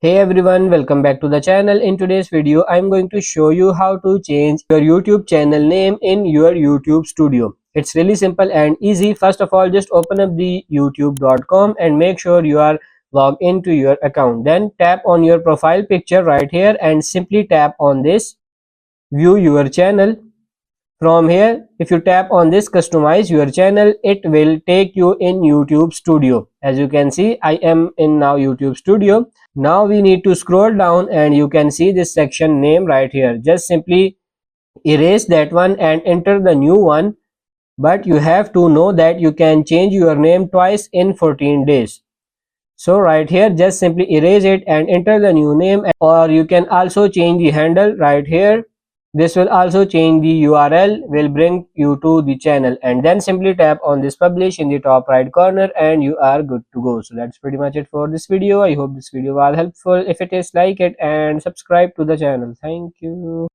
Hey everyone, welcome back to the channel. In today's video, I'm going to show you how to change your YouTube channel name in your YouTube studio. It's really simple and easy. First of all, just open up the youtube.com and make sure you are logged into your account. Then tap on your profile picture right here and simply tap on this view your channel. From here, if you tap on this customize your channel, it will take you in YouTube studio. As you can see, I am in now YouTube studio. Now we need to scroll down and you can see this section name right here. Just simply erase that one and enter the new one. But you have to know that you can change your name twice in 14 days. So right here, just simply erase it and enter the new name, or you can also change the handle right here. This will also change the URL, will bring you to the channel, and then simply tap on this publish in the top right corner and you are good to go. So that's pretty much it for this video. I hope this video was helpful. If it is, like it and subscribe to the channel. Thank you.